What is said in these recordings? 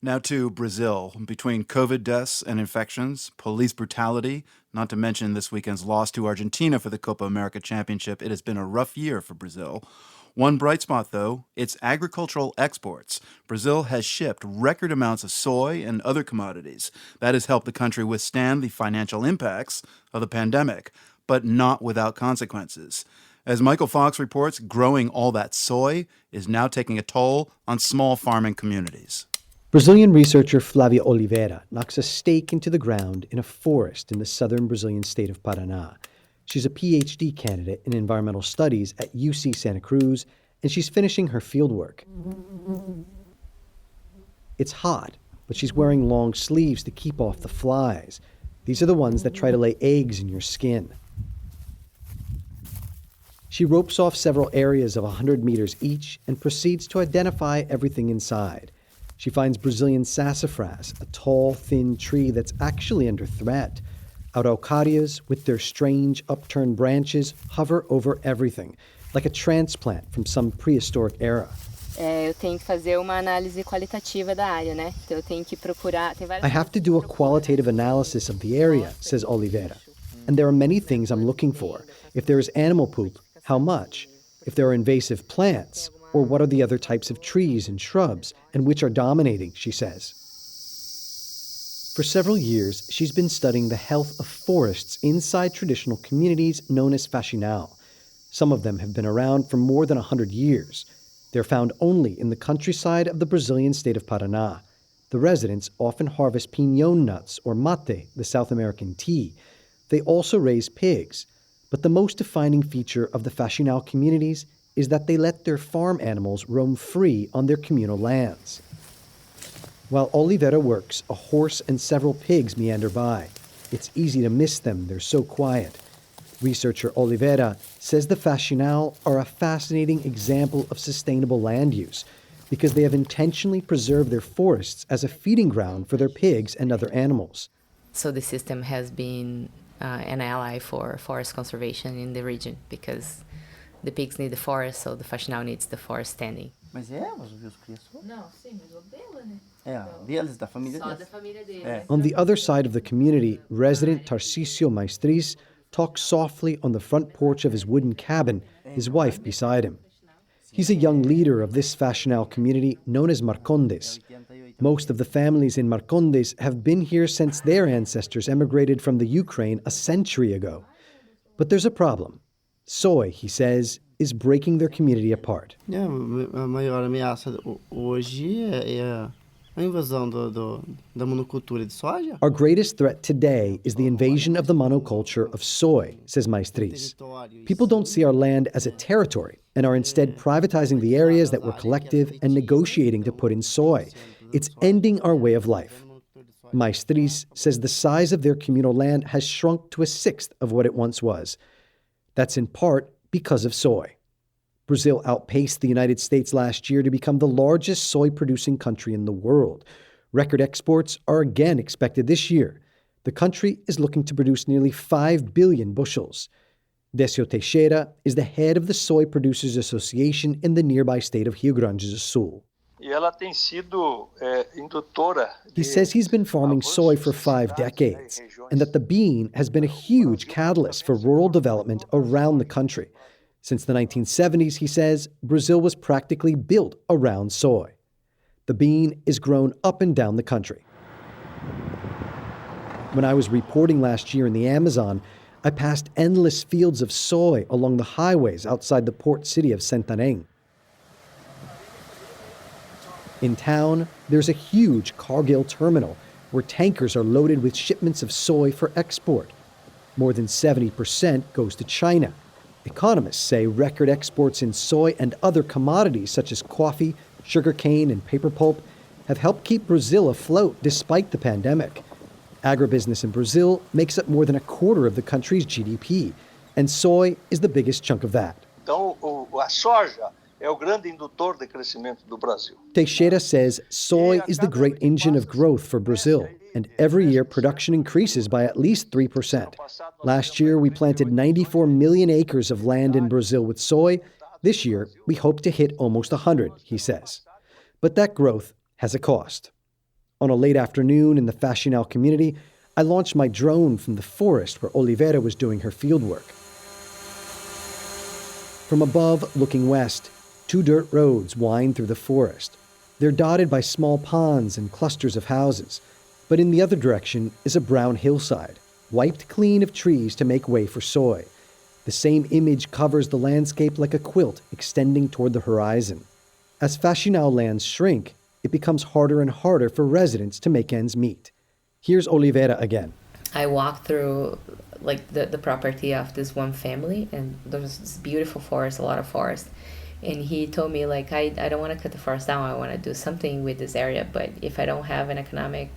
Now to Brazil. Between COVID deaths and infections, police brutality, not to mention this weekend's loss to Argentina for the Copa America Championship, it has been a rough year for Brazil. One bright spot, though, its agricultural exports. Brazil has shipped record amounts of soy and other commodities. That has helped the country withstand the financial impacts of the pandemic, but not without consequences. As Michael Fox reports, growing all that soy is now taking a toll on small farming communities. Brazilian researcher Flávia Oliveira knocks a stake into the ground in a forest in the southern Brazilian state of Paraná. She's a PhD candidate in environmental studies at UC Santa Cruz, and she's finishing her fieldwork. It's hot, but she's wearing long sleeves to keep off the flies. These are the ones that try to lay eggs in your skin. She ropes off several areas of 100 meters each and proceeds to identify everything inside. She finds Brazilian sassafras, a tall, thin tree that's actually under threat. Araucarias, with their strange, upturned branches, hover over everything, like a transplant from some prehistoric era. Eu tenho que fazer uma análise qualitativa da área, né? Então eu tenho que procurar. I have to do a qualitative analysis of the area, says Oliveira. And there are many things I'm looking for. If there is animal poop, how much? If there are invasive plants, or what are the other types of trees and shrubs, and which are dominating, she says. For several years, she's been studying the health of forests inside traditional communities known as faxinal. Some of them have been around for more than 100 years. They're found only in the countryside of the Brazilian state of Paraná. The residents often harvest piñón nuts, or mate, the South American tea. They also raise pigs. But the most defining feature of the faxinal communities is that they let their farm animals roam free on their communal lands. While Oliveira works, a horse and several pigs meander by. It's easy to miss them, they're so quiet. Researcher Oliveira says the faxinal are a fascinating example of sustainable land use because they have intentionally preserved their forests as a feeding ground for their pigs and other animals. So the system has been an ally for forest conservation in the region because the pigs need the forest, so the faxinal needs the forest standing. Mas os viu criações? Não, sim, mas o dela, né? Deles, da família Só deles. da família dele. On the other side of the community, resident Tarcísio Maestris talks softly on the front porch of his wooden cabin, his wife beside him. He's a young leader of this faxinal community known as Marcondes. Most of the families in Marcondes have been here since their ancestors emigrated from the Ukraine a century ago. But there's a problem. Soy, he says, is breaking their community apart. A maior ameaça hoje é a invasão da monocultura de soja. Our greatest threat today is the invasion of the monoculture of soy, says Maestris. People don't see our land as a territory and are instead privatizing the areas that were collective and negotiating to put in soy. It's ending our way of life. Maestris says the size of their communal land has shrunk to a sixth of what it once was. That's in part because of soy. Brazil outpaced the United States last year to become the largest soy-producing country in the world. Record exports are again expected this year. The country is looking to produce nearly 5 billion bushels. Décio Teixeira is the head of the Soy Producers Association in the nearby state of Rio Grande do Sul. He says he's been farming soy for 5 decades, and that the bean has been a huge catalyst for rural development around the country. Since the 1970s, he says, Brazil was practically built around soy. The bean is grown up and down the country. When I was reporting last year in the Amazon, I passed endless fields of soy along the highways outside the port city of Santarém. In town, there's a huge Cargill terminal where tankers are loaded with shipments of soy for export. More than 70% goes to China. Economists say record exports in soy and other commodities such as coffee, sugarcane, and paper pulp have helped keep Brazil afloat despite the pandemic. Agribusiness in Brazil makes up more than a quarter of the country's GDP, and soy is the biggest chunk of that. Então, a soja é o grande indutor de crescimento do Brasil. Teixeira says soy is the great engine of growth for Brazil, and every year production increases by at least 3%. Last year, we planted 94 million acres of land in Brazil with soy. This year, we hope to hit almost 100, he says. But that growth has a cost. On a late afternoon in the Faxinal community, I launched my drone from the forest where Oliveira was doing her fieldwork. From above, looking west, 2 dirt roads wind through the forest. They're dotted by small ponds and clusters of houses. But in the other direction is a brown hillside, wiped clean of trees to make way for soy. The same image covers the landscape like a quilt extending toward the horizon. As Faxinal lands shrink, it becomes harder and harder for residents to make ends meet. Here's Oliveira again. I walked through like the property of this one family, and there was this beautiful forest, a lot of forest. And he told me, like, I don't want to cut the forest down, I want to do something with this area, but if I don't have an economic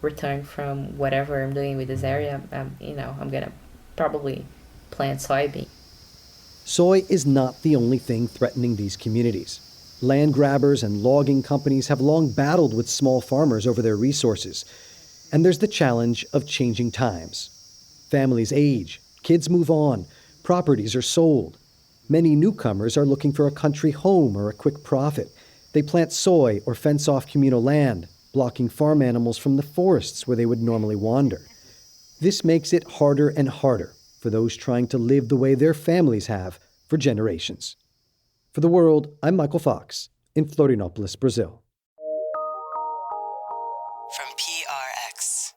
return from whatever I'm doing with this area, I'm going to probably plant soybean. Soy is not the only thing threatening these communities. Land grabbers and logging companies have long battled with small farmers over their resources. And there's the challenge of changing times. Families age, kids move on, properties are sold. Many newcomers are looking for a country home or a quick profit. They plant soy or fence off communal land, blocking farm animals from the forests where they would normally wander. This makes it harder and harder for those trying to live the way their families have for generations. For The World, I'm Michael Fox in Florianópolis, Brazil. From PRX.